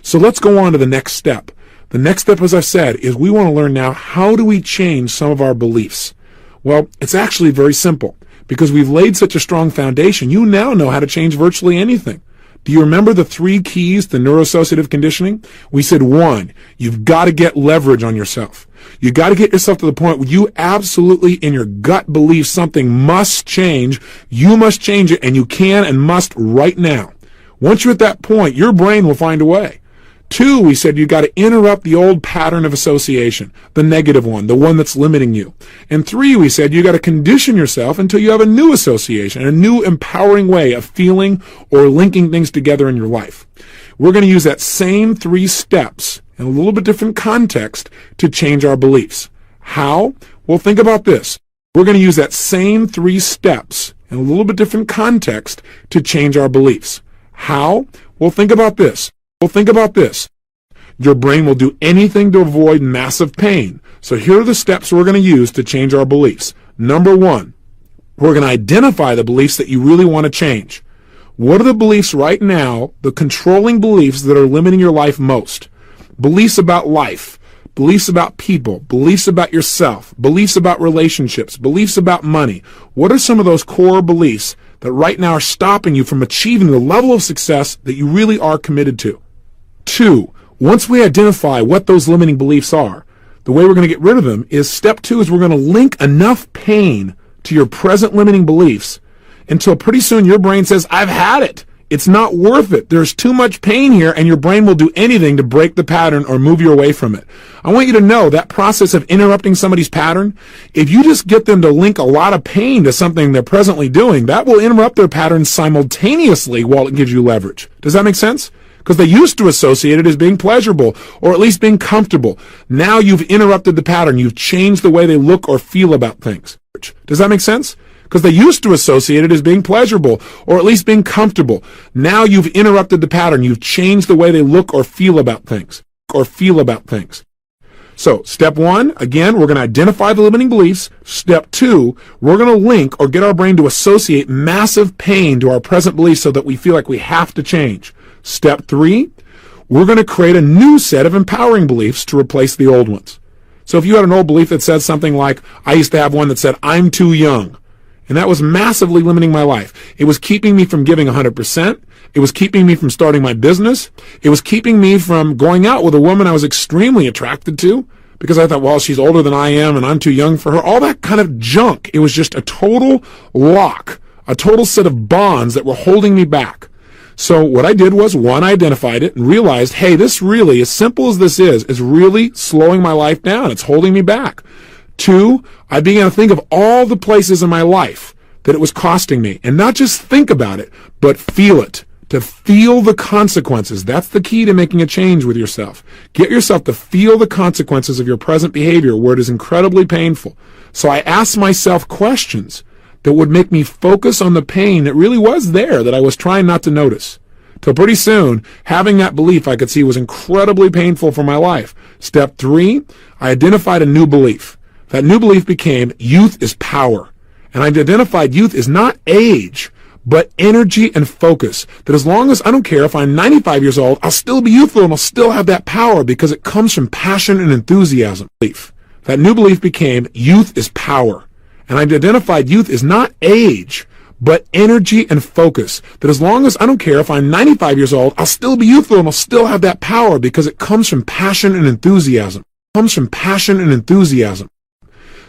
So let's go on to the next step. The next step, as I've said, is we want to learn now, how do we change some of our beliefs? Well, it's actually very simple. Because we've laid such a strong foundation, you now know how to change virtually anything. Do you remember the 3 keys to neuroassociative conditioning? We said 1, you've got to get leverage on yourself. You got to get yourself to the point where you absolutely in your gut believe something must change. You must change it, and you can and must right now. Once you're at that point, your brain will find a way. 2, we said you got to interrupt the old pattern of association, the negative one, the one that's limiting you. And 3, we said you got to condition yourself until you have a new association, a new empowering way of feeling or linking things together in your life. We're going to use that same 3 steps in a little bit different context to change our beliefs. How? Well, think about this. We're going to use that same 3 steps in a little bit different context to change our beliefs. How? Well, think about this. Your brain will do anything to avoid massive pain. So here are the steps we're going to use to change our beliefs. Number 1, we're going to identify the beliefs that you really want to change. What are the beliefs right now, the controlling beliefs that are limiting your life most? Beliefs about life, beliefs about people, beliefs about yourself, beliefs about relationships, beliefs about money. What are some of those core beliefs that right now are stopping you from achieving the level of success that you really are committed to? 2, once we identify what those limiting beliefs are, the way we're going to get rid of them is step 2 is we're going to link enough pain to your present limiting beliefs until pretty soon your brain says, I've had it. It's not worth it. There's too much pain here, and your brain will do anything to break the pattern or move you away from it. I want you to know that process of interrupting somebody's pattern, if you just get them to link a lot of pain to something they're presently doing, that will interrupt their pattern simultaneously while it gives you leverage. Does that make sense? Because they used to associate it as being pleasurable, or at least being comfortable. Now you've interrupted the pattern. You've changed the way they look or feel about things. Does that make sense? Because they used to associate it as being pleasurable, or at least being comfortable. Now you've interrupted the pattern. You've changed the way they look or feel about things. So, step 1, again, we're going to identify the limiting beliefs. Step 2, we're going to link or get our brain to associate massive pain to our present beliefs so that we feel like we have to change. Step 3, we're going to create a new set of empowering beliefs to replace the old ones. So if you had an old belief that said something like, I used to have one that said, I'm too young. And that was massively limiting my life. It was keeping me from giving 100%. It was keeping me from starting my business. It was keeping me from going out with a woman I was extremely attracted to because I thought, well, she's older than I am and I'm too young for her. All that kind of junk. It was just a total lock, a total set of bonds that were holding me back. So what I did was, 1, I identified it and realized, hey, this really, as simple as this is really slowing my life down. It's holding me back. 2, I began to think of all the places in my life that it was costing me. And not just think about it, but feel it. To feel the consequences. That's the key to making a change with yourself. Get yourself to feel the consequences of your present behavior where it is incredibly painful. So I asked myself questions that would make me focus on the pain that really was there that I was trying not to notice. Till pretty soon, having that belief I could see was incredibly painful for my life. Step 3, I identified a new belief. That new belief became youth is power. And I identified youth is not age, but energy and focus. That as long as I don't care if I'm 95 years old, I'll still be youthful and I'll still have that power because it comes from passion and enthusiasm. That new belief became youth is power. And I identified youth is not age, but energy and focus. That as long as I don't care if I'm 95 years old, I'll still be youthful and I'll still have that power because it comes from passion and enthusiasm.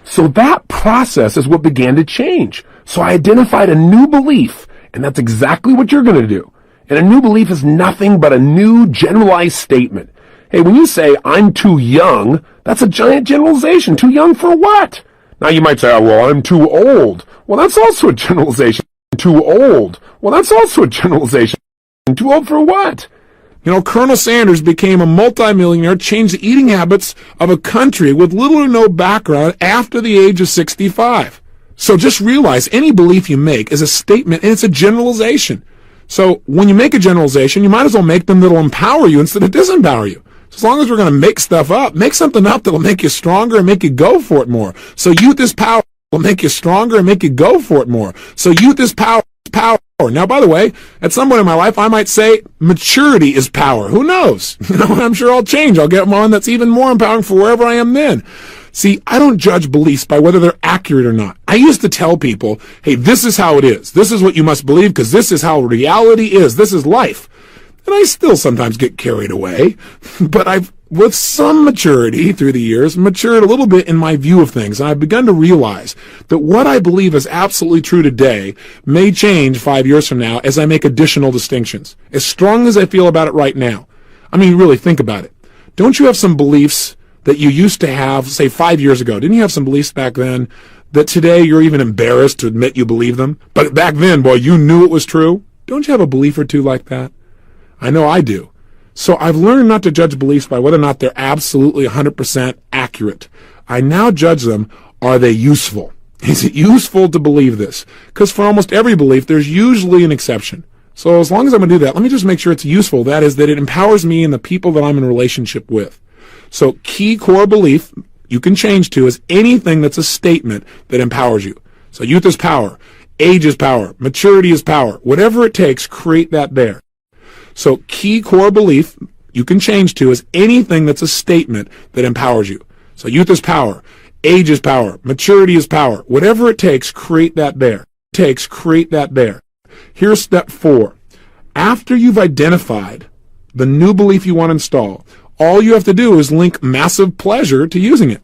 So that process is what began to change. So I identified a new belief, and that's exactly what you're going to do. And a new belief is nothing but a new generalized statement. Hey, when you say, I'm too young, that's a giant generalization. Too young for what? Now you might say, oh, well, I'm too old. Well, that's also a generalization. Too old. Well, that's also a generalization. Too old for what? You know, Colonel Sanders became a multimillionaire, changed the eating habits of a country with little or no background after the age of 65. So just realize any belief you make is a statement and it's a generalization. So when you make a generalization, you might as well make them that'll empower you instead of disempower you. So as long as we're going to make stuff up, make something up that'll make you stronger and make you go for it more. So youth is power will make you stronger and make you go for it more. So youth is power power. Now, by the way, at some point in my life, I might say maturity is power. Who knows? I'm sure I'll change. I'll get one that's even more empowering for wherever I am then. See, I don't judge beliefs by whether they're accurate or not. I used to tell people, hey, this is how it is. This is what you must believe because this is how reality is. This is life. And I still sometimes get carried away, but I've, with some maturity through the years, matured a little bit in my view of things. And I've begun to realize that what I believe is absolutely true today may change 5 years from now as I make additional distinctions. As strong as I feel about it right now. I mean, really think about it. Don't you have some beliefs that you used to have, say, 5 years ago? Didn't you have some beliefs back then that today you're even embarrassed to admit you believe them? But back then, boy, you knew it was true. Don't you have a belief or two like that? I know I do. So I've learned not to judge beliefs by whether or not they're absolutely 100% accurate. I now judge them, are they useful? Is it useful to believe this? Because for almost every belief, there's usually an exception. So as long as I'm going to do that, let me just make sure it's useful. That is, that it empowers me and the people that I'm in a relationship with. So key core belief you can change to is anything that's a statement that empowers you. So youth is power, age is power, maturity is power. Whatever it takes, create that there. So key core belief you can change to is anything that's a statement that empowers you. So youth is power, age is power, maturity is power. Whatever it takes, create that there. Create that there. Here's step 4. After you've identified the new belief you want to install, all you have to do is link massive pleasure to using it.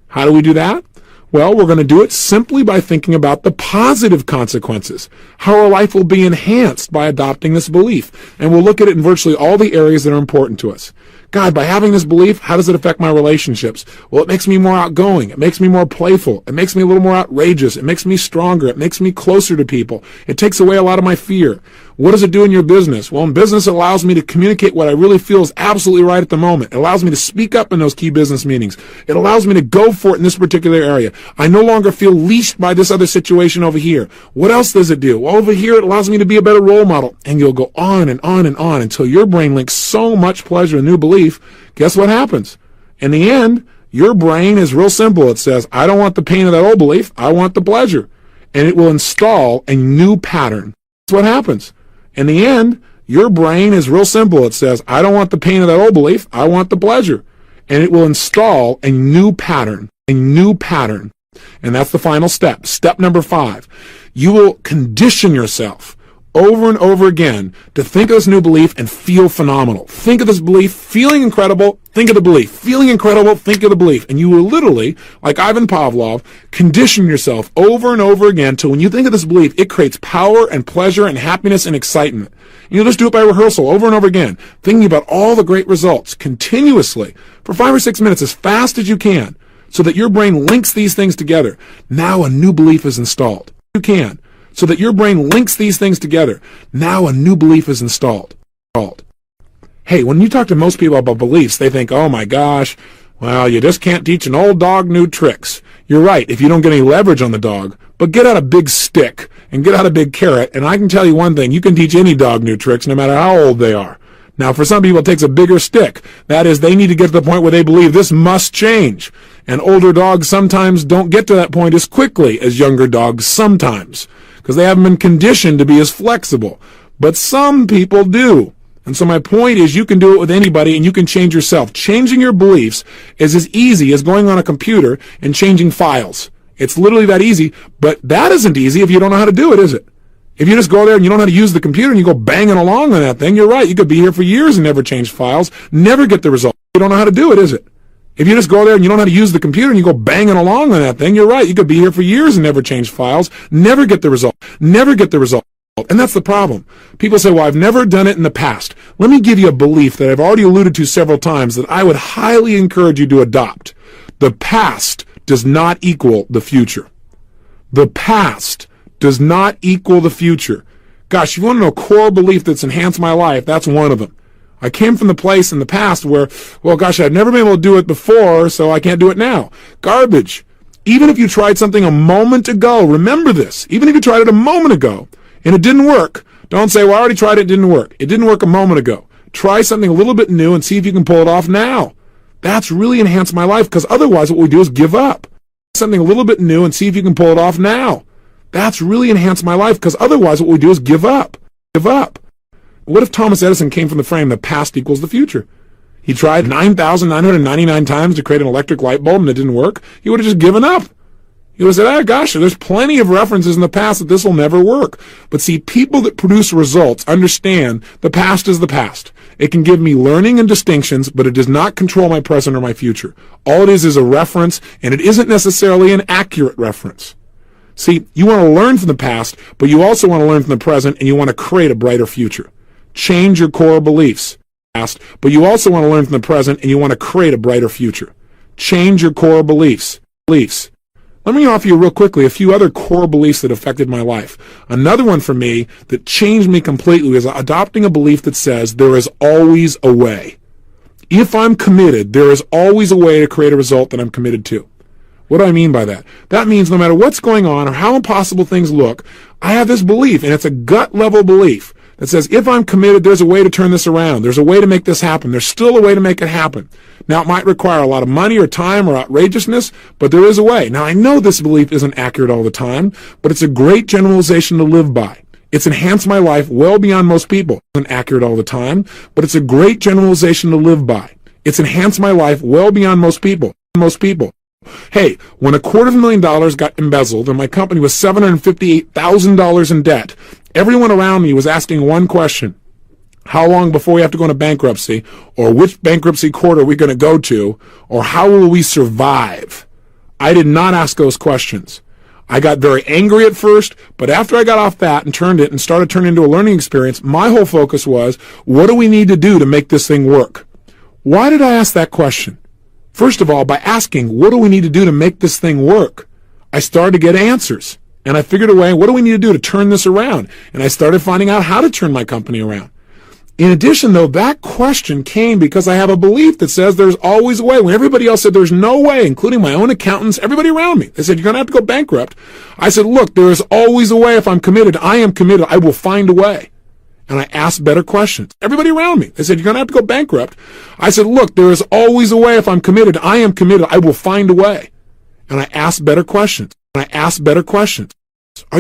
How do we do that? Well, we're going to do it simply by thinking about the positive consequences, how our life will be enhanced by adopting this belief. And we'll look at it in virtually all the areas that are important to us. God, by having this belief, how does it affect my relationships? Well, it makes me more outgoing. It makes me more playful. It makes me a little more outrageous. It makes me stronger. It makes me closer to people. It takes away a lot of my fear. What does it do in your business? Well, in business, it allows me to communicate what I really feel is absolutely right at the moment. It allows me to speak up in those key business meetings. It allows me to go for it in this particular area. I no longer feel leashed by this other situation over here. What else does it do? Well, over here, it allows me to be a better role model. And you'll go on and on and on until your brain links so much pleasure and new belief. Guess what happens? In the end, your brain is real simple. It says, I don't want the pain of that old belief. I want the pleasure. And it will install a new pattern. That's what happens. In the end, your brain is real simple. It says, I don't want the pain of that old belief. I want the pleasure. And it will install a new pattern. And that's the final step. Step number 5. You will condition yourself over and over again to think of this new belief and feel phenomenal. Think of this belief, feeling incredible, think of the belief. Feeling incredible, think of the belief. And you will literally, like Ivan Pavlov, condition yourself over and over again till when you think of this belief, it creates power and pleasure and happiness and excitement. And you'll just do it by rehearsal over and over again, thinking about all the great results continuously for 5 or 6 minutes as fast as you can so that your brain links these things together. Now a new belief is installed. You can. So that your brain links these things together. Now a new belief is installed. Hey, when you talk to most people about beliefs, they think, oh my gosh, well, you just can't teach an old dog new tricks. You're right, if you don't get any leverage on the dog. But get out a big stick and get out a big carrot, and I can tell you one thing, you can teach any dog new tricks no matter how old they are. Now, for some people, it takes a bigger stick. That is, they need to get to the point where they believe this must change. And older dogs sometimes don't get to that point as quickly as younger dogs sometimes, because they haven't been conditioned to be as flexible. But some people do. And so my point is you can do it with anybody and you can change yourself. Changing your beliefs is as easy as going on a computer and changing files. It's literally that easy, but that isn't easy if you don't know how to do it, is it? If you just go there and you don't know how to use the computer and you go banging along on that thing, you're right. You could be here for years and never change files, never get the result. You don't know how to do it, is it? If you just go there and you don't know how to use the computer and you go banging along on that thing, you're right. You could be here for years and never change files, never get the result. And that's the problem. People say, well, I've never done it in the past. Let me give you a belief that I've already alluded to several times that I would highly encourage you to adopt. The past does not equal the future. The past does not equal the future. Gosh, if you want to know a core belief that's enhanced my life, that's one of them. I came from the place in the past where, well, gosh, I've never been able to do it before, so I can't do it now. Garbage. Even if you tried something a moment ago, remember this. Even if you tried it a moment ago and it didn't work, don't say, well, I already tried it, it didn't work. It didn't work a moment ago. Try something a little bit new and see if you can pull it off now. That's really enhanced my life, because otherwise what we do is give up. Something a little bit new and see if you can pull it off now. That's really enhanced my life, because otherwise what we do is give up. Give up. What if Thomas Edison came from the frame the past equals the future? He tried 9,999 times to create an electric light bulb and it didn't work. He would have just given up. He would have said, oh gosh, there's plenty of references in the past that this will never work. But see, people that produce results understand the past is the past. It can give me learning and distinctions, but it does not control my present or my future. All it is a reference, and it isn't necessarily an accurate reference. See, you want to learn from the past, but you also want to learn from the present, and you want to create a brighter future. Change your core beliefs. But you also want to learn from the present, and you want to create a brighter future. Change your core beliefs. Let me offer you real quickly a few other core beliefs that affected my life. Another one for me that changed me completely was adopting a belief that says there is always a way. If I'm committed, there is always a way to create a result that I'm committed to. What do I mean by that? That means no matter what's going on or how impossible things look, I have this belief, and it's a gut level belief that says if I'm committed, there's a way to turn this around. There's a way to make this happen. There's still a way to make it happen. Now, it might require a lot of money or time or outrageousness, but there is a way. Now, I know this belief isn't accurate all the time, but it's a great generalization to live by. It's enhanced my life well beyond most people. It isn't accurate all the time, but it's a great generalization to live by. It's enhanced my life well beyond most people. Hey, when $250,000 got embezzled and my company was $758,000 in debt, everyone around me was asking one question. How long before we have to go into bankruptcy? Or which bankruptcy court are we going to go to? Or how will we survive? I did not ask those questions. I got very angry at first, but after I got off that and turned it and started turning into a learning experience, my whole focus was, what do we need to do to make this thing work? Why did I ask that question? First of all, by asking, what do we need to do to make this thing work? I started to get answers. And I figured a way, what do we need to do to turn this around? And I started finding out how to turn my company around. In addition, though, that question came because I have a belief that says there's always a way. When everybody else said there's no way, including my own accountants, everybody around me, they said, you're going to have to go bankrupt. I said, look, there is always a way. If I'm committed, I am committed. I will find a way. And I asked better questions. Everybody around me, they said, you're going to have to go bankrupt. I said, look, there is always a way. If I'm committed, I am committed. I will find a way. And I asked better questions. Are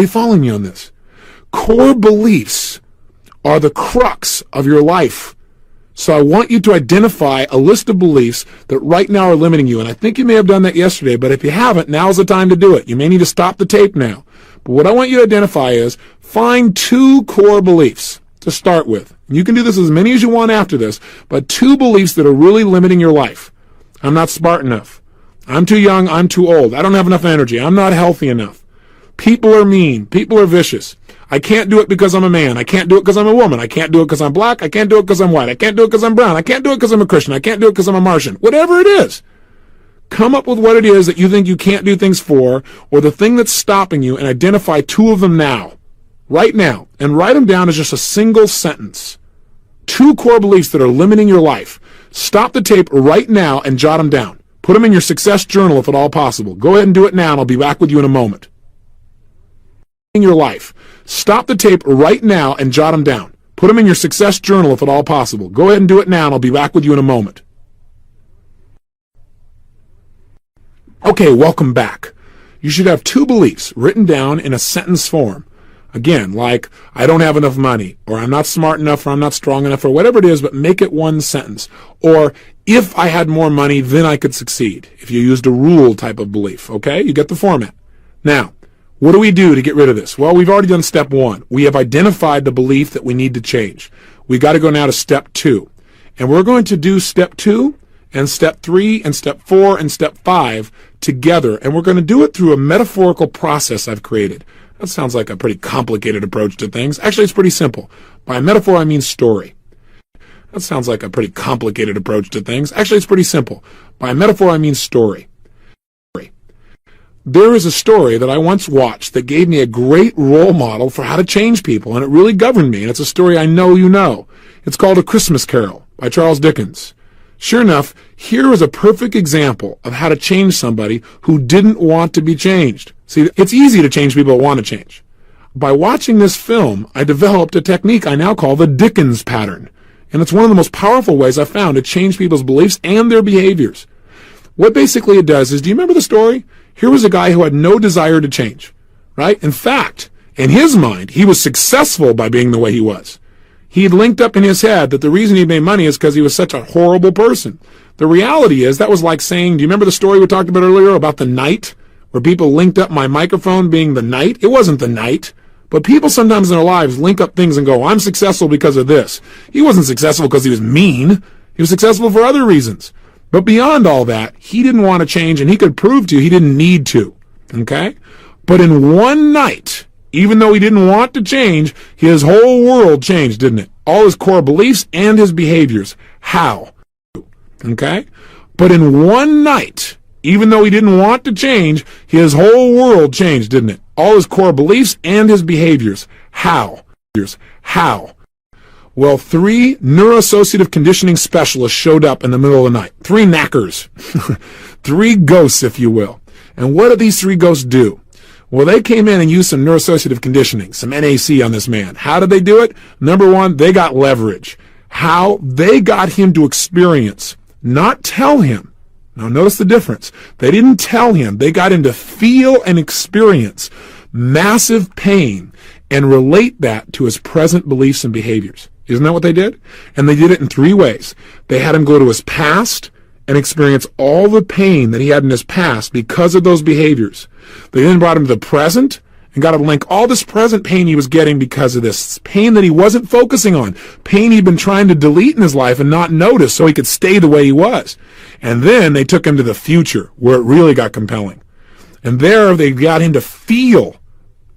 you following me on this? Core beliefs are the crux of your life. So I want you to identify a list of beliefs that right now are limiting you. And I think you may have done that yesterday, but if you haven't, now's the time to do it. You may need to stop the tape now. But what I want you to identify is find 2 core beliefs to start with. You can do this as many as you want after this, but 2 beliefs that are really limiting your life. I'm not smart enough. I'm too young. I'm too old. I don't have enough energy. I'm not healthy enough. People are mean. People are vicious. I can't do it because I'm a man. I can't do it because I'm a woman. I can't do it because I'm black. I can't do it because I'm white. I can't do it because I'm brown. I can't do it because I'm a Christian. I can't do it because I'm a Martian. Whatever it is, come up with what it is that you think you can't do things for, or the thing that's stopping you, and identify 2 of them now, right now, and write them down as just a single sentence. 2 core beliefs that are limiting your life. Stop the tape right now and jot them down. Put them in your success journal if at all possible. Go ahead and do it now, and I'll be back with you in a moment. In your life. Stop the tape right now and jot them down. Put them in your success journal if at all possible. Go ahead and do it now, and I'll be back with you in a moment. Okay, welcome back. You should have 2 beliefs written down in a sentence form. Again, like, I don't have enough money, or I'm not smart enough, or I'm not strong enough, or whatever it is, but make it one sentence. Or, if I had more money, then I could succeed. If you used a rule type of belief, okay? You get the format. Now, what do we do to get rid of this? Well, we've already done step 1. We have identified the belief that we need to change. We've got to go now to step 2. And we're going to do step 2 and step 3 and step 4 and step 5 together. And we're going to do it through a metaphorical process I've created. That sounds like a pretty complicated approach to things. Actually, it's pretty simple. By metaphor, I mean story. That sounds like a pretty complicated approach to things. Actually, it's pretty simple. By metaphor, I mean story. There is a story that I once watched that gave me a great role model for how to change people, and it really governed me, and it's a story I know you know. It's called A Christmas Carol by Charles Dickens. Sure enough, here is a perfect example of how to change somebody who didn't want to be changed. See, it's easy to change people that want to change. By watching this film, I developed a technique I now call the Dickens pattern, and it's one of the most powerful ways I've found to change people's beliefs and their behaviors. What basically it does is, do you remember the story? Here was a guy who had no desire to change. right? In fact, in his mind, he was successful by being the way he was. He had linked up in his head that the reason he made money is because he was such a horrible person. The reality is that was like saying, do you remember the story we talked about earlier about the knight, where people linked up my microphone being the knight? It wasn't the knight. But people sometimes in their lives link up things and go, I'm successful because of this. He wasn't successful because he was mean. He was successful for other reasons. But beyond all that, he didn't want to change, and he could prove to you he didn't need to. Okay? But in one night, even though he didn't want to change, his whole world changed, didn't it? All his core beliefs and his behaviors. How? Okay? But in one night, even though he didn't want to change, his whole world changed, didn't it? All his core beliefs and his behaviors. How? How? Well, 3 neuroassociative conditioning specialists showed up in the middle of the night. 3 knackers. 3 ghosts, if you will. And what did these 3 ghosts do? Well, they came in and used some neuroassociative conditioning, some NAC on this man. How did they do it? Number 1, they got leverage. How? They got him to experience, not tell him. Now notice the difference. They didn't tell him. They got him to feel and experience massive pain and relate that to his present beliefs and behaviors. Isn't that what they did? And they did it in 3 ways. They had him go to his past and experience all the pain that he had in his past because of those behaviors. They then brought him to the present and got him to link all this present pain he was getting because of this pain that he wasn't focusing on, pain he'd been trying to delete in his life and not notice so he could stay the way he was. And then they took him to the future where it really got compelling. And there they got him to feel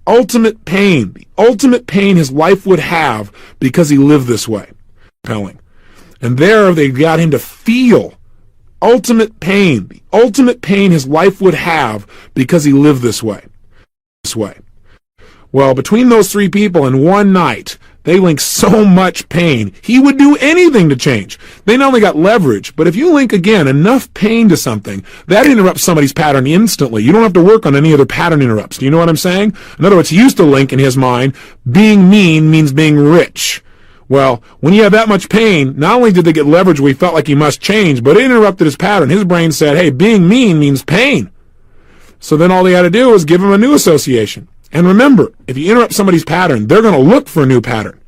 ultimate pain, the ultimate pain his life would have because he lived this way. Compelling. And there they got him to feel ultimate pain, the ultimate pain his life would have because he lived this way. Well, between those 3 people in one night, they linked so much pain. He would do anything to change. They not only got leverage, but if you link, again, enough pain to something, that interrupts somebody's pattern instantly. You don't have to work on any other pattern interrupts. Do you know what I'm saying? In other words, he used to link in his mind, being mean means being rich. Well, when you have that much pain, not only did they get leverage where he felt like he must change, but it interrupted his pattern. His brain said, hey, being mean means pain. So then all they had to do was give him a new association. And remember, if you interrupt somebody's pattern, they're going to look for a new pattern.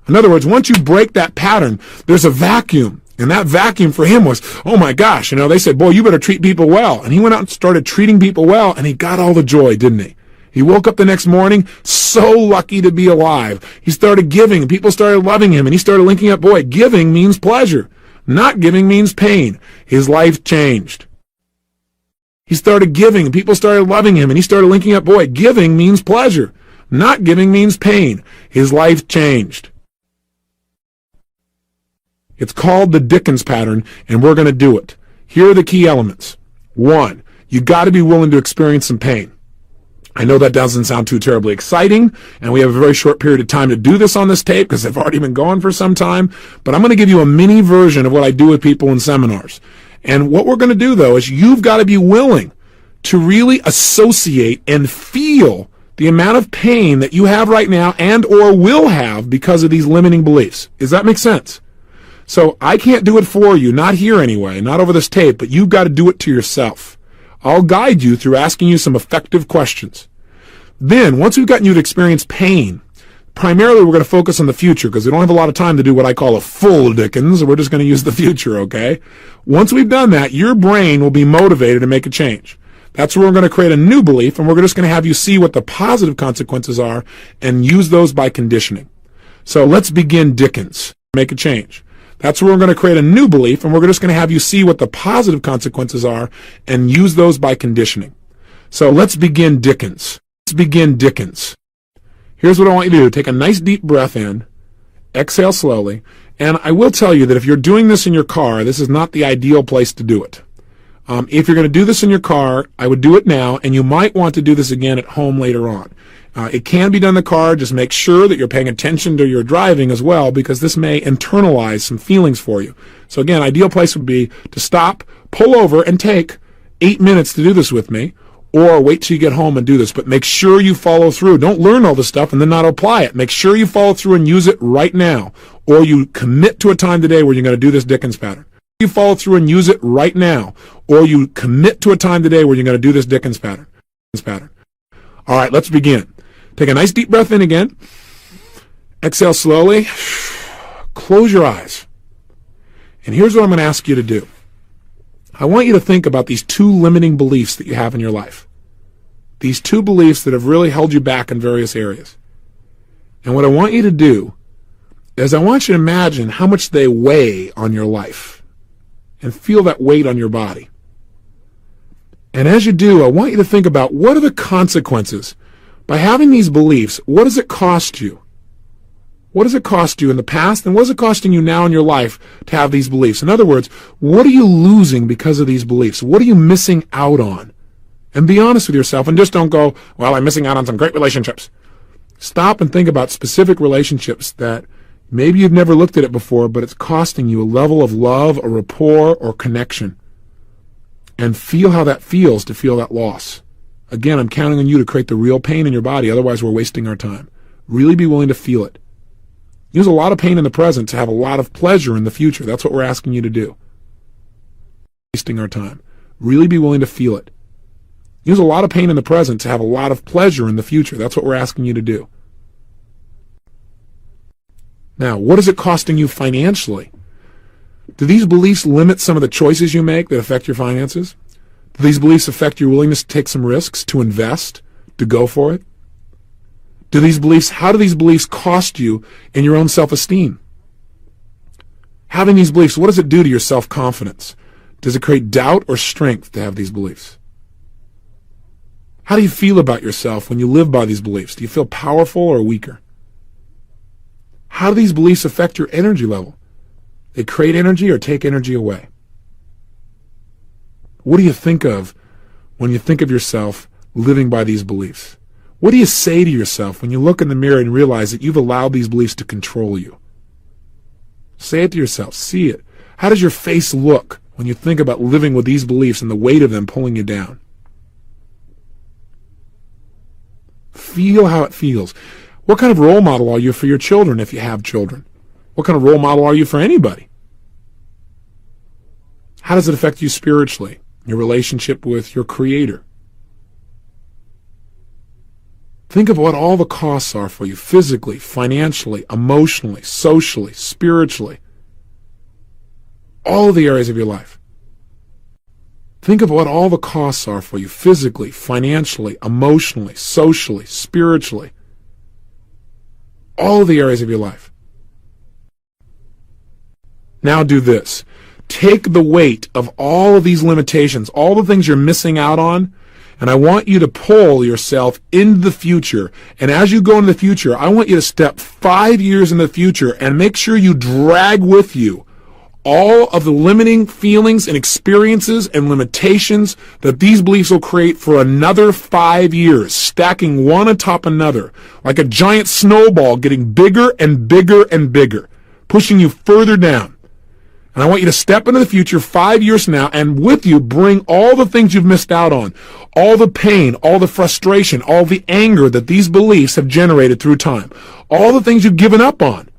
In other words, once you break that pattern, there's a vacuum. And that vacuum for him was, oh my gosh, they said, boy, you better treat people well. And he went out and started treating people well, and he got all the joy, didn't he? He woke up the next morning so lucky to be alive. He started giving, and people started loving him, and he started linking up, boy, giving means pleasure. Not giving means pain. His life changed. He started giving, and people started loving him, and he started linking up, boy, giving means pleasure. Not giving means pain. His life changed. It's called the Dickens pattern, and we're going to do it. Here are the key elements. 1, you got to be willing to experience some pain. I know that doesn't sound too terribly exciting, and we have a very short period of time to do this on this tape because they've already been going for some time, but I'm going to give you a mini version of what I do with people in seminars. And what we're going to do, though, is you've got to be willing to really associate and feel the amount of pain that you have right now and or will have because of these limiting beliefs. Does that make sense? So I can't do it for you, not here anyway, not over this tape, but you've got to do it to yourself. I'll guide you through asking you some effective questions. Then, once we've gotten you to experience pain, primarily we're going to focus on the future because we don't have a lot of time to do what I call a full Dickens. We're just going to use the future, okay? Once we've done that, your brain will be motivated to make a change. That's where we're going to create a new belief, and we're just going to have you see what the positive consequences are and use those by conditioning. So let's begin Dickens. Make a change. That's where we're going to create a new belief, and we're just going to have you see what the positive consequences are and use those by conditioning. So let's begin Dickens. Let's begin Dickens. Here's what I want you to do. Take a nice deep breath in, exhale slowly, and I will tell you that if you're doing this in your car, this is not the ideal place to do it. If you're going to do this in your car, I would do it now, and you might want to do this again at home later on. It can be done in the car. Just make sure that you're paying attention to your driving as well, because this may internalize some feelings for you. So again, ideal place would be to stop, pull over, and take 8 minutes to do this with me, or wait till you get home and do this. But make sure you follow through. Don't learn all this stuff and then not apply it. Make sure you follow through and use it right now, or you commit to a time today where you're going to do this Dickens pattern. You follow through and use it right now, or you commit to a time today where you're going to do this Dickens pattern. All right, let's begin. Take a nice deep breath in again. Exhale slowly. Close your eyes. And here's what I'm going to ask you to do. I want you to think about these two limiting beliefs that you have in your life. These two beliefs that have really held you back in various areas. And what I want you to do is I want you to imagine how much they weigh on your life and feel that weight on your body. And as you do, I want you to think about what are the consequences. By having these beliefs, what does it cost you? What does it cost you in the past, and what is it costing you now in your life to have these beliefs? In other words, what are you losing because of these beliefs? What are you missing out on? And be honest with yourself, and just don't go, well, I'm missing out on some great relationships. Stop and think about specific relationships that maybe you've never looked at it before, but it's costing you a level of love, or rapport, or connection. And feel how that feels to feel that loss. Again, I'm counting on you to create the real pain in your body, otherwise we're wasting our time. Really be willing to feel it. Use a lot of pain in the present to have a lot of pleasure in the future. That's what we're asking you to do. Wasting our time. Really be willing to feel it. Use a lot of pain in the present to have a lot of pleasure in the future. That's what we're asking you to do. Now, what is it costing you financially? Do these beliefs limit some of the choices you make that affect your finances? Do these beliefs affect your willingness to take some risks, to invest, to go for it? How do these beliefs cost you in your own self-esteem? Having these beliefs, what does it do to your self-confidence? Does it create doubt or strength to have these beliefs? How do you feel about yourself when you live by these beliefs? Do you feel powerful or weaker? How do these beliefs affect your energy level? They create energy or take energy away? What do you think of when you think of yourself living by these beliefs? What do you say to yourself when you look in the mirror and realize that you've allowed these beliefs to control you? Say it to yourself. See it. How does your face look when you think about living with these beliefs and the weight of them pulling you down? Feel how it feels. What kind of role model are you for your children if you have children? What kind of role model are you for anybody? How does it affect you spiritually, your relationship with your Creator? Think of what all the costs are for you physically, financially, emotionally, socially, spiritually. All the areas of your life. Think of what all the costs are for you physically, financially, emotionally, socially, spiritually. All the areas of your life. Now do this. Take the weight of all of these limitations, all the things you're missing out on, and I want you to pull yourself into the future. And as you go into the future, I want you to step 5 years in the future and make sure you drag with you all of the limiting feelings and experiences and limitations that these beliefs will create for another 5 years, stacking one atop another, like a giant snowball getting bigger and bigger and bigger, pushing you further down. And I want you to step into the future 5 years from now and with you bring all the things you've missed out on, all the pain, all the frustration, all the anger that these beliefs have generated through time, all the things you've given up on.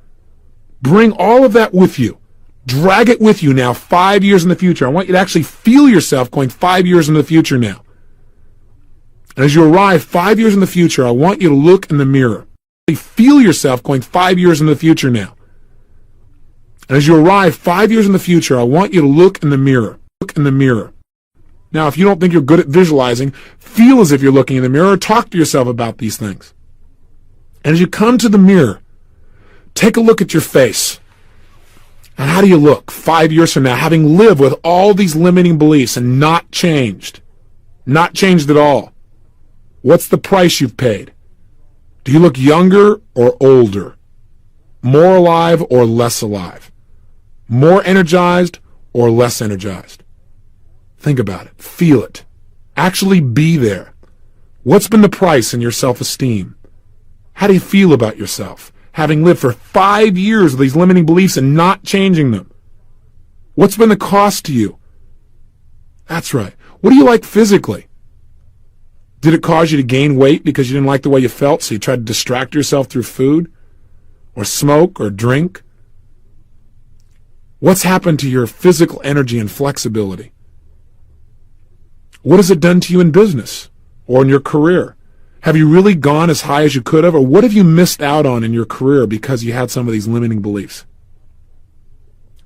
Bring all of that with you. Drag it with you now 5 years in the future. I want you to actually feel yourself going 5 years in the future now. And as you arrive 5 years in the future, I want you to look in the mirror. Feel yourself going 5 years in the future now. And as you arrive 5 years in the future, I want you to look in the mirror. Look in the mirror. Now, if you don't think you're good at visualizing, feel as if you're looking in the mirror. Talk to yourself about these things. And as you come to the mirror, take a look at your face. And how do you look 5 years from now, having lived with all these limiting beliefs and not changed? Not changed at all. What's the price you've paid? Do you look younger or older? More alive or less alive? More energized or less energized? Think about it. Feel it. Actually be there. What's been the price in your self-esteem? How do you feel about yourself, having lived for 5 years with these limiting beliefs and not changing them? What's been the cost to you? That's right. What do you like physically? Did it cause you to gain weight because you didn't like the way you felt, so you tried to distract yourself through food or smoke or drink? What's happened to your physical energy and flexibility? What has it done to you in business or in your career? Have you really gone as high as you could have? Or what have you missed out on in your career because you had some of these limiting beliefs?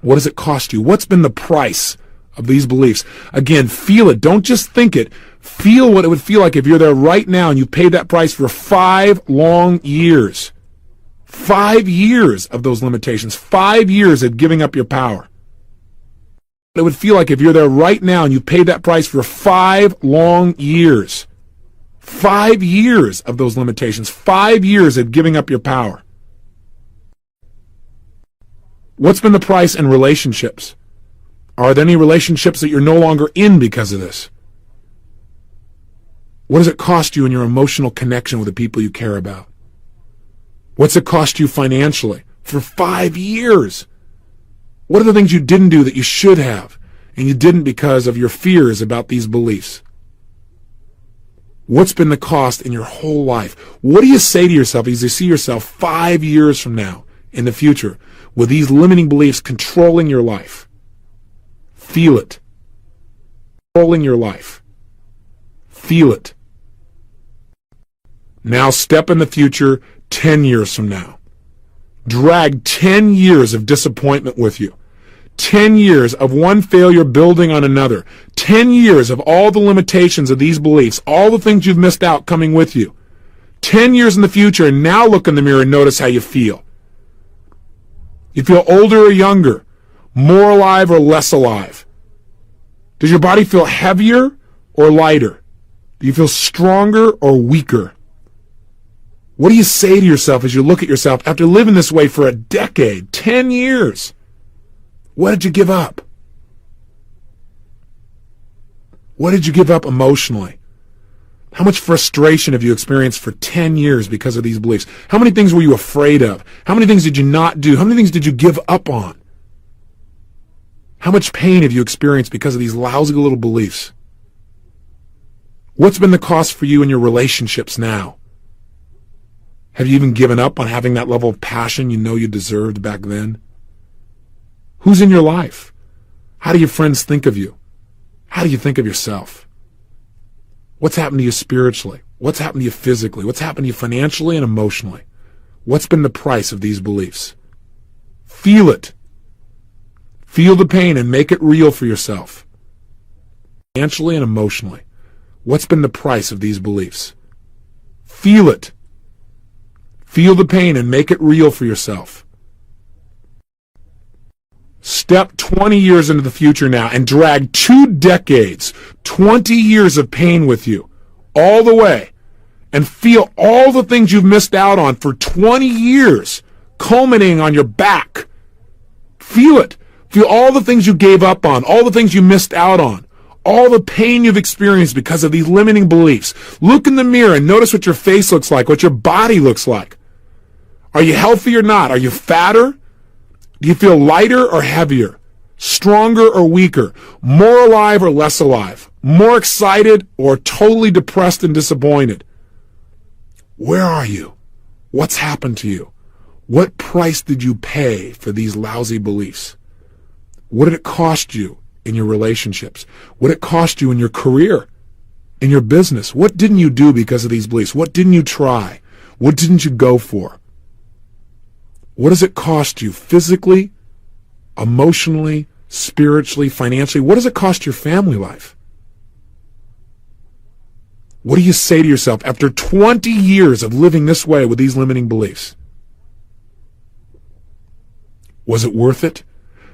What does it cost you? What's been the price of these beliefs? Again, feel it. Don't just think it. Feel what it would feel like if you're there right now and you paid that price for 5 long years. 5 years of those limitations. 5 years of giving up your power. It would feel like if you're there right now and you paid that price for 5 long years. 5 years of those limitations. 5 years of giving up your power. What's been the price in relationships? Are there any relationships that you're no longer in because of this? What does it cost you in your emotional connection with the people you care about? What's it cost you financially for 5 years? What are the things you didn't do that you should have, and you didn't because of your fears about these beliefs? What's been the cost in your whole life? What do you say to yourself as you see yourself 5 years from now in the future with these limiting beliefs controlling your life? Feel it. Controlling your life. Feel it. Now step in the future 10 years from now. Drag 10 years of disappointment with you. 10 years of one failure building on another. 10 years of all the limitations of these beliefs, all the things you've missed out coming with you. 10 years in the future, and now look in the mirror and notice how you feel. You feel older or younger, more alive or less alive? Does your body feel heavier or lighter? Do you feel stronger or weaker? What do you say to yourself as you look at yourself after living this way for a decade, 10 years? What did you give up? What did you give up emotionally? How much frustration have you experienced for 10 years because of these beliefs? How many things were you afraid of? How many things did you not do? How many things did you give up on? How much pain have you experienced because of these lousy little beliefs? What's been the cost for you in your relationships now? Have you even given up on having that level of passion you know you deserved back then? Who's in your life? How do your friends think of you? How do you think of yourself? What's happened to you spiritually? What's happened to you physically? What's happened to you financially and emotionally? What's been the price of these beliefs? Feel it. Feel the pain and make it real for yourself. Financially and emotionally. What's been the price of these beliefs? Feel it. Feel the pain and make it real for yourself. Step 20 years into the future now and drag 2 decades, 20 years of pain with you all the way, and feel all the things you've missed out on for 20 years culminating on your back. Feel it. Feel all the things you gave up on, all the things you missed out on, all the pain you've experienced because of these limiting beliefs. Look in the mirror and notice what your face looks like, what your body looks like. Are you healthy or not? Are you fatter? Do you feel lighter or heavier? Stronger or weaker? More alive or less alive? More excited or totally depressed and disappointed? Where are you? What's happened to you? What price did you pay for these lousy beliefs? What did it cost you in your relationships? What did it cost you in your career? In your business? What didn't you do because of these beliefs? What didn't you try? What didn't you go for? What does it cost you physically, emotionally, spiritually, financially? What does it cost your family life? What do you say to yourself after 20 years of living this way with these limiting beliefs? Was it worth it?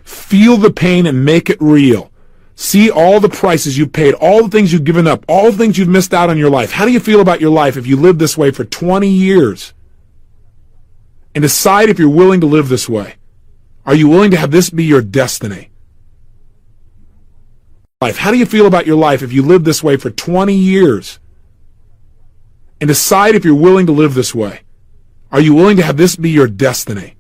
Feel the pain and make it real. See all the prices you've paid, all the things you've given up, all the things you've missed out on your life. How do you feel about your life if you lived this way for 20 years? And decide if you're willing to live this way. Are you willing to have this be your destiny? How do you feel about your life if you lived this way for 20 years? And decide if you're willing to live this way. Are you willing to have this be your destiny?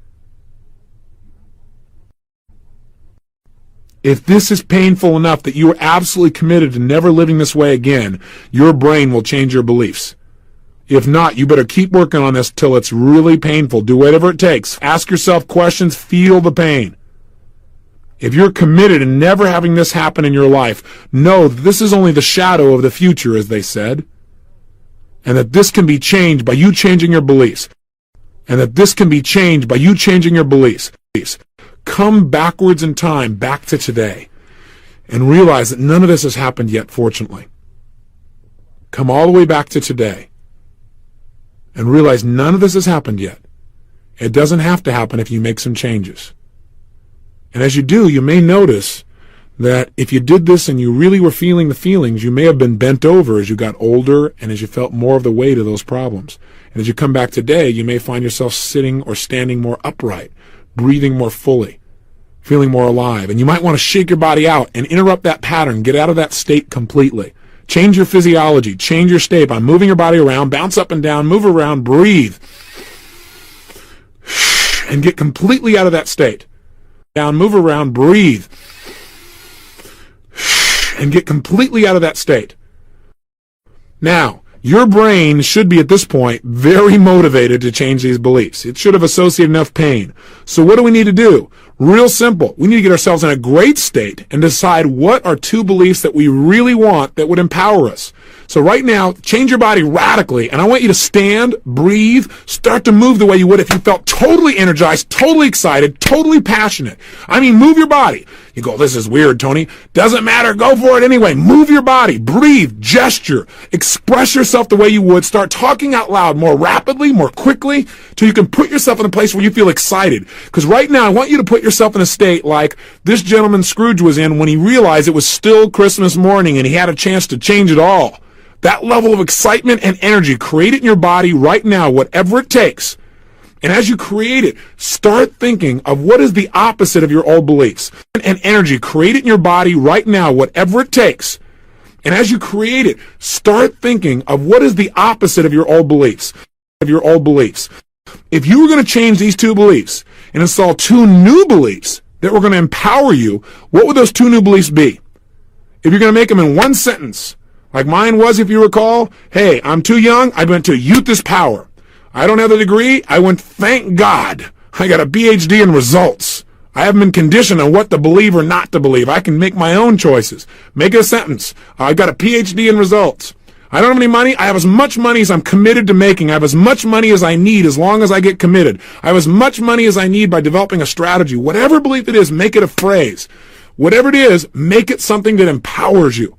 If this is painful enough that you are absolutely committed to never living this way again, your brain will change your beliefs. If not, you better keep working on this till it's really painful. Do whatever it takes. Ask yourself questions. Feel the pain. If you're committed to never having this happen in your life, know that this is only the shadow of the future, as they said. And that this can be changed by you changing your beliefs. And that this can be changed by you changing your beliefs. Come backwards in time, back to today, and realize that none of this has happened yet, fortunately. Come all the way back to today and realize none of this has happened yet. It doesn't have to happen if you make some changes. And as you do, you may notice that if you did this and you really were feeling the feelings, you may have been bent over as you got older and as you felt more of the weight of those problems. And as you come back today, you may find yourself sitting or standing more upright, breathing more fully, feeling more alive. And you might want to shake your body out and interrupt that pattern, get out of that state completely. Change your physiology, change your state by moving your body around, bounce up and down, move around, breathe, and get completely out of that state. Down, move around, breathe, and get completely out of that state. Now, your brain should be at this point very motivated to change these beliefs. It should have associated enough pain. So what do we need to do? Real simple. We need to get ourselves in a great state and decide what are 2 beliefs that we really want that would empower us. So right now, change your body radically, and I want you to stand, breathe, start to move the way you would if you felt totally energized, totally excited, totally passionate. I mean, move your body. You go, this is weird, Tony. Doesn't matter. Go for it anyway. Move your body. Breathe. Gesture. Express yourself the way you would. Start talking out loud more rapidly, more quickly, till you can put yourself in a place where you feel excited. Because right now, I want you to put yourself in a state like this gentleman Scrooge was in when he realized it was still Christmas morning and he had a chance to change it all. That level of excitement and energy, create it in your body right now, whatever it takes. And as you create it, start thinking of what is the opposite of your old beliefs. And energy, create it in your body right now, whatever it takes. And as you create it, start thinking of what is the opposite of your old beliefs. If you were going to change these 2 beliefs and install 2 new beliefs that were going to empower you, what would those 2 new beliefs be? If you're going to make them in one sentence, like mine was, if you recall, hey, I'm too young, I went to youth is power. I don't have the degree, I went, thank God, I got a PhD in results. I haven't been conditioned on what to believe or not to believe. I can make my own choices. Make a sentence. I got a PhD in results. I don't have any money. I have as much money as I'm committed to making. I have as much money as I need as long as I get committed. I have as much money as I need by developing a strategy. Whatever belief it is, make it a phrase. Whatever it is, make it something that empowers you.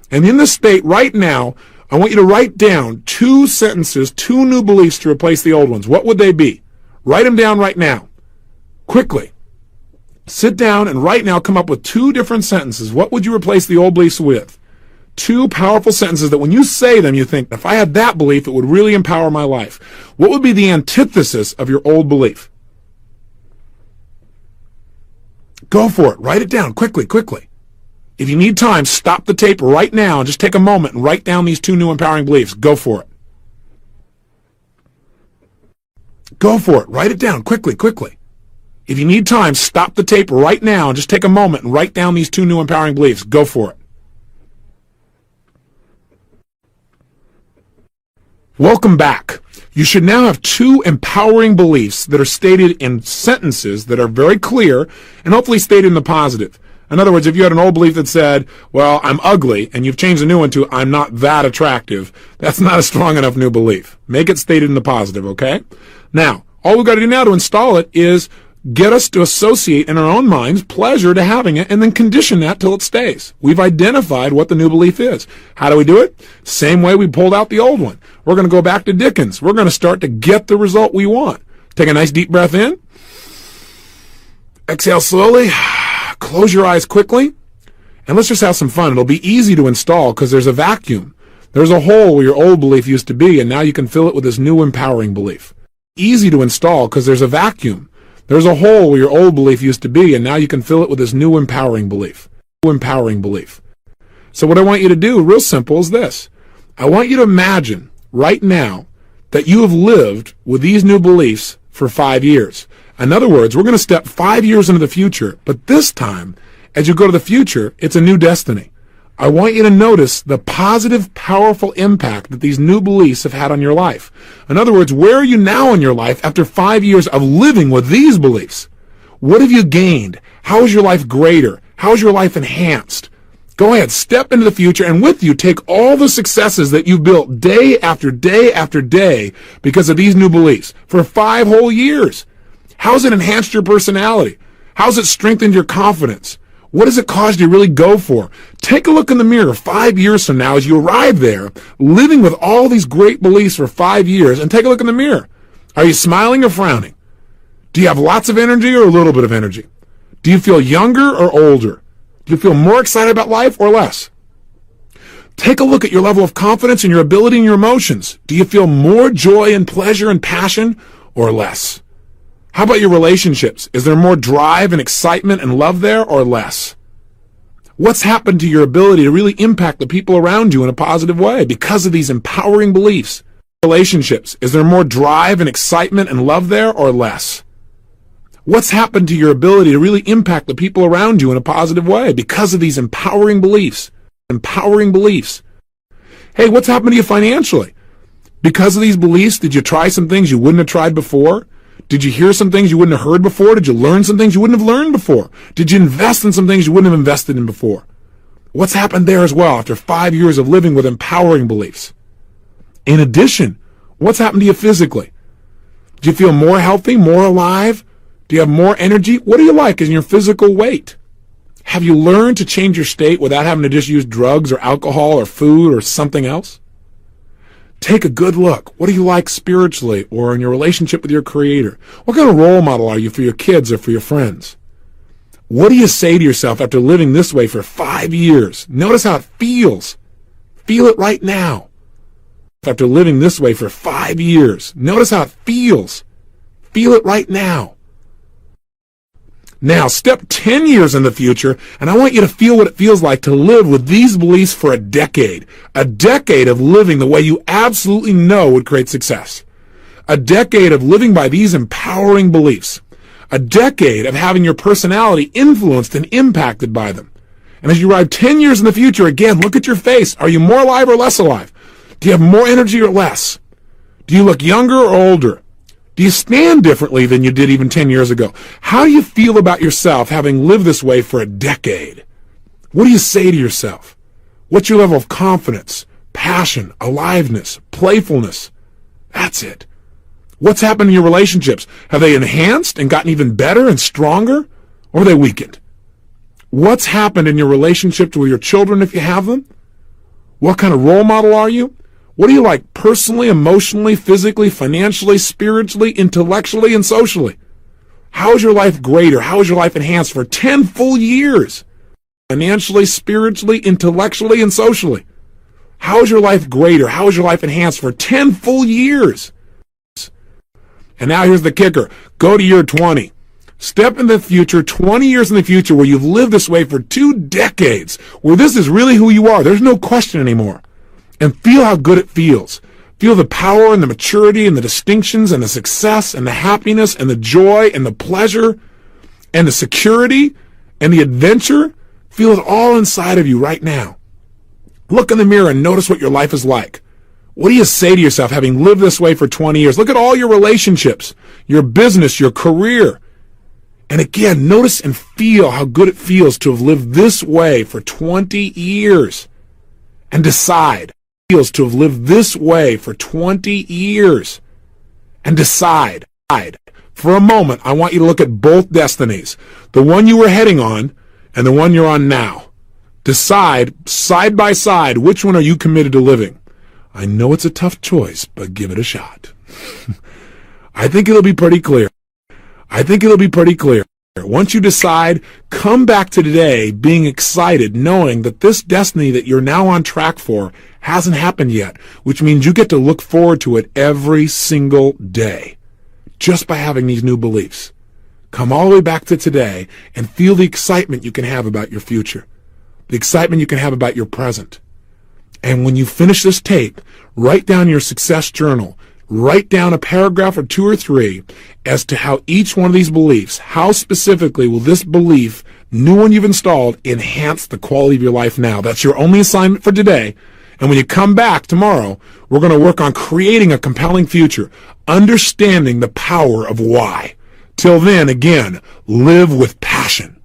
And in this state right now, I want you to write down 2 sentences, 2 new beliefs to replace the old ones. What would they be? Write them down right now. Quickly. Sit down and right now come up with 2 different sentences. What would you replace the old beliefs with? 2 powerful sentences that when you say them, you think, if I had that belief, it would really empower my life. What would be the antithesis of your old belief? Go for it. Write it down quickly, quickly. If you need time, stop the tape right now and just take a moment and write down these 2 new empowering beliefs. Go for it. Go for it. Write it down quickly, quickly. If you need time, stop the tape right now and just take a moment and write down these 2 new empowering beliefs. Go for it. Welcome back. You should now have 2 empowering beliefs that are stated in sentences that are very clear and hopefully stated in the positive. In other words, if you had an old belief that said, well, I'm ugly, and you've changed a new one to, I'm not that attractive, that's not a strong enough new belief. Make it stated in the positive, okay? Now, all we've got to do now to install it is get us to associate in our own minds pleasure to having it and then condition that till it stays. We've identified what the new belief is. How do we do it? Same way we pulled out the old one. We're going to go back to Dickens. We're going to start to get the result we want. Take a nice deep breath in. Exhale slowly. Close your eyes quickly. And let's just have some fun. It'll be easy to install because there's a vacuum. There's a hole where your old belief used to be, and now you can fill it with this new empowering belief. Easy to install because there's a vacuum. There's a hole where your old belief used to be, and now you can fill it with this new empowering belief. So what I want you to do, real simple, is this. I want you to imagine right now that you have lived with these new beliefs for 5 years. In other words, we're going to step 5 years into the future, but this time, as you go to the future, it's a new destiny. I want you to notice the positive, powerful impact that these new beliefs have had on your life. In other words, where are you now in your life after 5 years of living with these beliefs? What have you gained? How is your life greater? How is your life enhanced? Go ahead, step into the future, and with you, take all the successes that you built day after day after day because of these new beliefs for 5 whole years. How's it enhanced your personality? How's it strengthened your confidence? What has it caused you to really go for? Take a look in the mirror 5 years from now as you arrive there, living with all these great beliefs for 5 years, and take a look in the mirror. Are you smiling or frowning? Do you have lots of energy or a little bit of energy? Do you feel younger or older? Do you feel more excited about life or less? Take a look at your level of confidence and your ability and your emotions. Do you feel more joy and pleasure and passion or less? How about your relationships? Is there more drive and excitement and love there or less? What's happened to your ability to really impact the people around you in a positive way because of these empowering beliefs? Relationships, is there more drive and excitement and love there or less? What's happened to your ability to really impact the people around you in a positive way because of these empowering beliefs? Empowering beliefs. Hey, what's happened to you financially? Because of these beliefs, did you try some things you wouldn't have tried before? Did you hear some things you wouldn't have heard before? Did you learn some things you wouldn't have learned before? Did you invest in some things you wouldn't have invested in before? What's happened there as well after 5 years of living with empowering beliefs? In addition, what's happened to you physically? Do you feel more healthy, more alive? Do you have more energy? What do you like in your physical weight? Have you learned to change your state without having to just use drugs or alcohol or food or something else? Take a good look. What do you like spiritually or in your relationship with your Creator? What kind of role model are you for your kids or for your friends? What do you say to yourself after living this way for 5 years? Notice how it feels. Feel it right now. After living this way for 5 years, notice how it feels. Feel it right now. Now, step 10 years in the future, and I want you to feel what it feels like to live with these beliefs for a decade of living the way you absolutely know would create success, a decade of living by these empowering beliefs, a decade of having your personality influenced and impacted by them. And as you arrive 10 years in the future, again, look at your face. Are you more alive or less alive? Do you have more energy or less? Do you look younger or older? Do you stand differently than you did even 10 years ago? How do you feel about yourself having lived this way for a decade? What do you say to yourself? What's your level of confidence, passion, aliveness, playfulness? That's it. What's happened in your relationships? Have they enhanced and gotten even better and stronger? Or have they weakened? What's happened in your relationships with your children if you have them? What kind of role model are you? What do you like personally, emotionally, physically, financially, spiritually, intellectually, and socially? How is your life greater? How is your life enhanced for 10 full years? Financially, spiritually, intellectually, and socially. How is your life greater? How is your life enhanced for 10 full years? And now here's the kicker. Go to year 20. Step in the future, 20 years in the future, where you've lived this way for 2 decades, where this is really who you are. There's no question anymore. And feel how good it feels. Feel the power and the maturity and the distinctions and the success and the happiness and the joy and the pleasure and the security and the adventure. Feel it all inside of you right now. Look in the mirror and notice what your life is like. What do you say to yourself having lived this way for 20 years? Look at all your relationships, your business, your career. And again, notice and feel how good it feels to have lived this way for 20 years. And decide. Feels to have lived this way for 20 years. And decide. For a moment, I want you to look at both destinies. The one you were heading on and the one you're on now. Decide, side by side, which one are you committed to living? I know it's a tough choice, but give it a shot. I think it'll be pretty clear. Once you decide, come back to today being excited, knowing that this destiny that you're now on track for hasn't happened yet, which means you get to look forward to it every single day, just by having these new beliefs. Come all the way back to today and feel the excitement you can have about your future, the excitement you can have about your present. And when you finish this tape, write down your success journal. Write down a paragraph or 2 or 3 as to how each one of these beliefs, how specifically will this belief, new one you've installed, enhance the quality of your life now. That's your only assignment for today. And when you come back tomorrow, we're going to work on creating a compelling future, understanding the power of why. Till then, again, live with passion.